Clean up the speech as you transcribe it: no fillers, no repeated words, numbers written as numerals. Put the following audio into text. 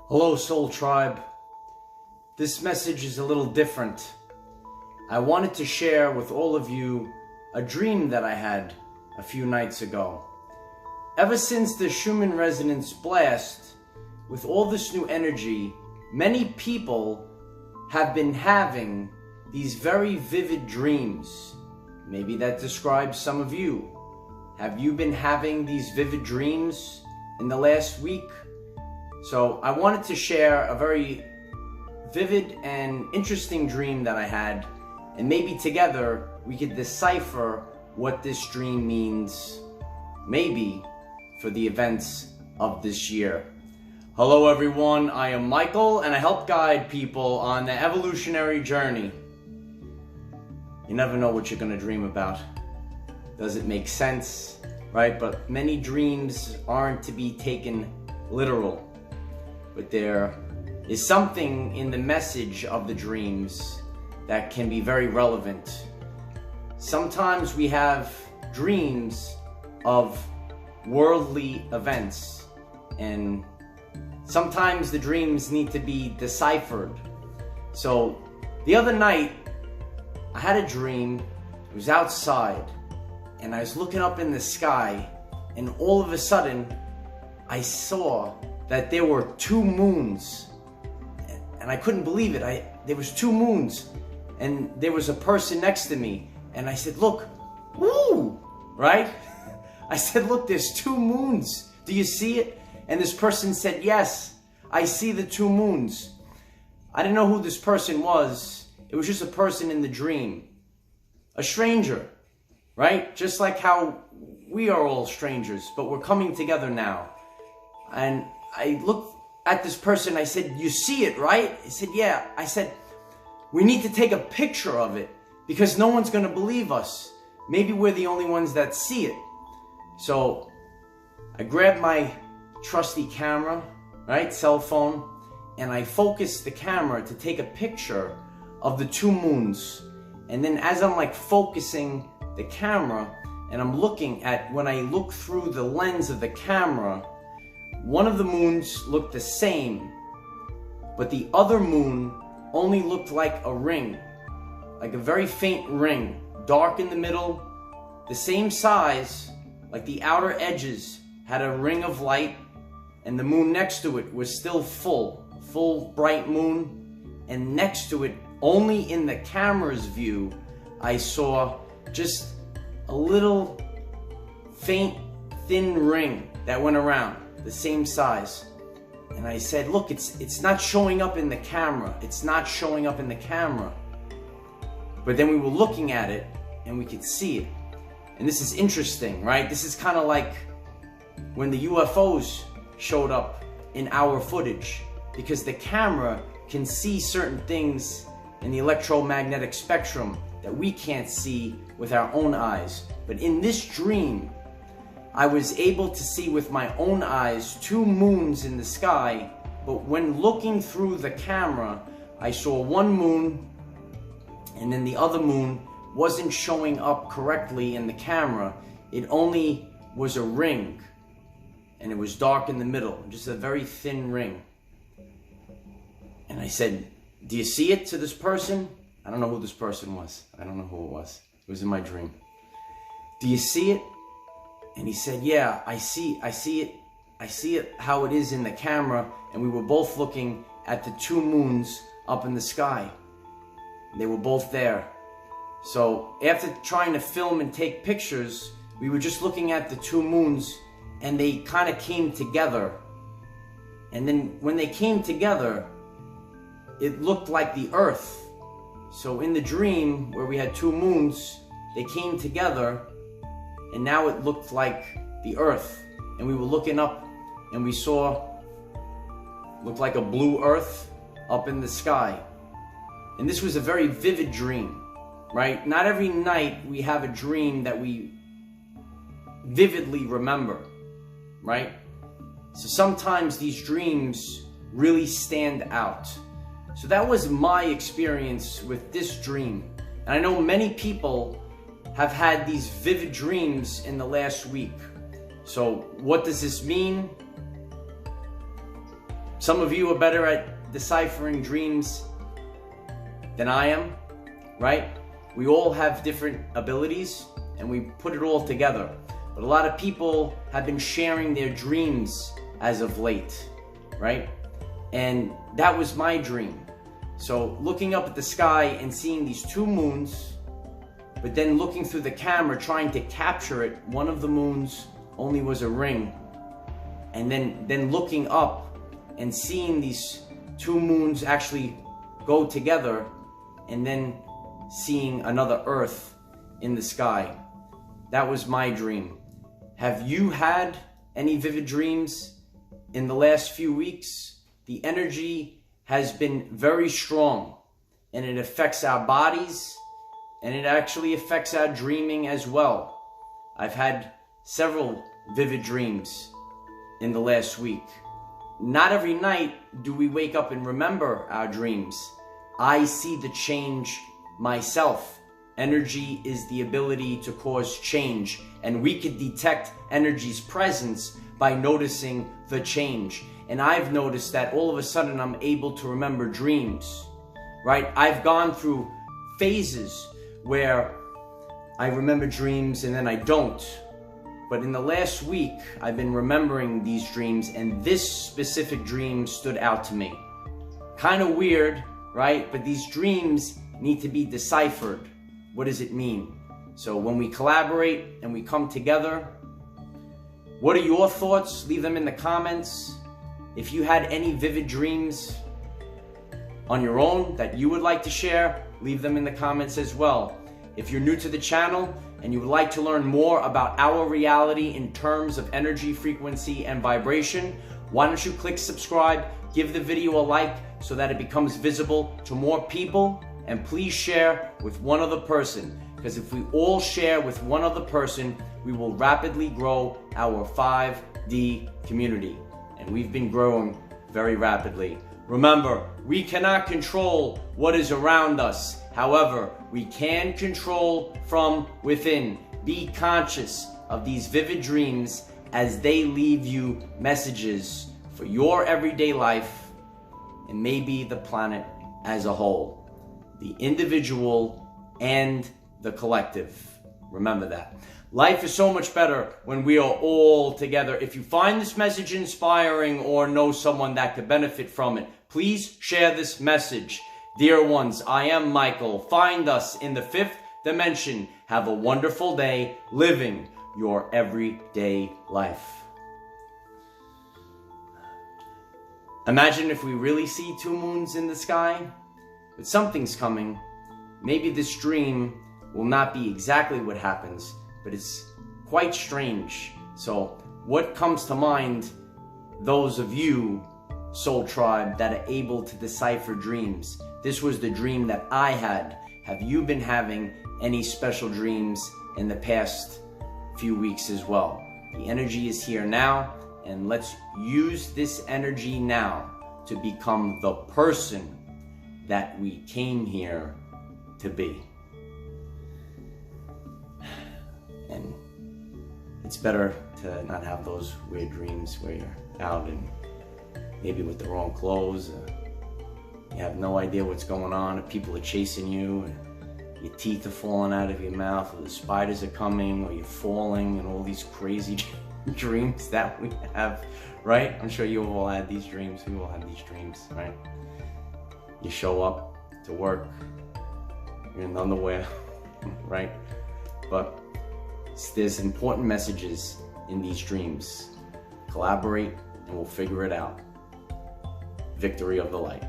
Hello, Soul Tribe. This message is a little different. I wanted to share with all of you a dream that I had a few nights ago. Ever since the Schumann Resonance blast, with all this new energy, many people have been having these very vivid dreams. Maybe that describes some of you. Have you been having these vivid dreams in the last week? So I wanted to share a very vivid and interesting dream that I had, and maybe together we could decipher what this dream means, maybe for the events of this year. Hello everyone, I am Michael and I help guide people on the evolutionary journey. You never know what you're going to dream about. Does it make sense, right? But many dreams aren't to be taken literal. But there is something in the message of the dreams that can be very relevant. Sometimes we have dreams of worldly events, and sometimes the dreams need to be deciphered. So the other night, I had a dream. It was outside, and I was looking up in the sky, and all of a sudden, I saw that there were two moons, and I couldn't believe it. There was two moons, and there was a person next to me, and I said, "Look, woo!" Right? I said, "Look, there's two moons. Do you see it?" And this person said, "Yes, I see the two moons." I didn't know who this person was. It was just a person in the dream, a stranger, right? Just like how we are all strangers, but we're coming together now. And I looked at this person, I said, "You see it, right?" He said, "Yeah." I said, "We need to take a picture of it because no one's going to believe us. Maybe we're the only ones that see it." So I grabbed my trusty camera, right, cell phone, and I focused the camera to take a picture of the two moons. And then as I'm like focusing the camera and I'm looking at, when I look through the lens of the camera, one of the moons looked the same, but the other moon only looked like a ring, like a very faint ring, dark in the middle, the same size, like the outer edges had a ring of light, and the moon next to it was still full bright moon, and next to it, only in the camera's view, I saw just a little faint, thin ring that went around, the same size. And I said, "Look, it's not showing up in the camera. It's not showing up in the camera." But then we were looking at it and we could see it. And this is interesting, right? This is kind of like when the UFOs showed up in our footage, because the camera can see certain things in the electromagnetic spectrum that we can't see with our own eyes. But in this dream, I was able to see with my own eyes two moons in the sky, but when looking through the camera, I saw one moon, and then the other moon wasn't showing up correctly in the camera. It only was a ring, and it was dark in the middle, just a very thin ring. And I said, "Do you see it?" to this person. I don't know who this person was. I don't know who it was. It was in my dream. "Do you see it?" And he said, "Yeah, I see it. I see it how it is in the camera." And we were both looking at the two moons up in the sky. They were both there. So after trying to film and take pictures, we were just looking at the two moons, and they kind of came together. And then when they came together, it looked like the Earth. So in the dream where we had two moons, they came together, and now it looked like the Earth. And we were looking up, and we saw, looked like a blue Earth up in the sky. And this was a very vivid dream, right? Not every night we have a dream that we vividly remember, right? So sometimes these dreams really stand out. So that was my experience with this dream. And I know many people have had these vivid dreams in the last week. So what does this mean? Some of you are better at deciphering dreams than I am, right? We all have different abilities and we put it all together. But a lot of people have been sharing their dreams as of late, right? And that was my dream. So looking up at the sky and seeing these two moons, but then looking through the camera trying to capture it, one of the moons only was a ring. And then looking up and seeing these two moons actually go together, and then seeing another Earth in the sky. That was my dream. Have you had any vivid dreams in the last few weeks? The energy has been very strong, and it affects our bodies, and it actually affects our dreaming as well. I've had several vivid dreams in the last week. Not every night do we wake up and remember our dreams. I see the change myself. Energy is the ability to cause change, and we could detect energy's presence by noticing the change. And I've noticed that all of a sudden I'm able to remember dreams, right? I've gone through phases where I remember dreams and then I don't. But in the last week, I've been remembering these dreams, and this specific dream stood out to me. Kind of weird, right? But these dreams need to be deciphered. What does it mean? So when we collaborate and we come together, what are your thoughts? Leave them in the comments. If you had any vivid dreams on your own that you would like to share, leave them in the comments as well. If you're new to the channel and you would like to learn more about our reality in terms of energy, frequency, and vibration, why don't you click subscribe, give the video a like so that it becomes visible to more people, and please share with one other person, because if we all share with one other person, we will rapidly grow our 5D community. And we've been growing very rapidly. Remember, we cannot control what is around us. However, we can control from within. Be conscious of these vivid dreams as they leave you messages for your everyday life and maybe the planet as a whole. The individual and the collective. Remember that. Life is so much better when we are all together. If you find this message inspiring or know someone that could benefit from it, please share this message. Dear ones, I am Michael. Find us in the 5th dimension. Have a wonderful day living your everyday life. Imagine if we really see two moons in the sky, but something's coming. Maybe this dream will not be exactly what happens, but it's quite strange. So what comes to mind, those of you, Soul Tribe, that are able to decipher dreams? This was the dream that I had. Have you been having any special dreams in the past few weeks as well? The energy is here now, and let's use this energy now to become the person that we came here to be. And it's better to not have those weird dreams where you're out and maybe with the wrong clothes. You have no idea what's going on. People are chasing you, and your teeth are falling out of your mouth, or the spiders are coming, or you're falling, and all these crazy dreams that we have, right? I'm sure you all had these dreams. We all have these dreams, right? You show up to work, you're in underwear, right? But there's important messages in these dreams. Collaborate and we'll figure it out. Victory of the light.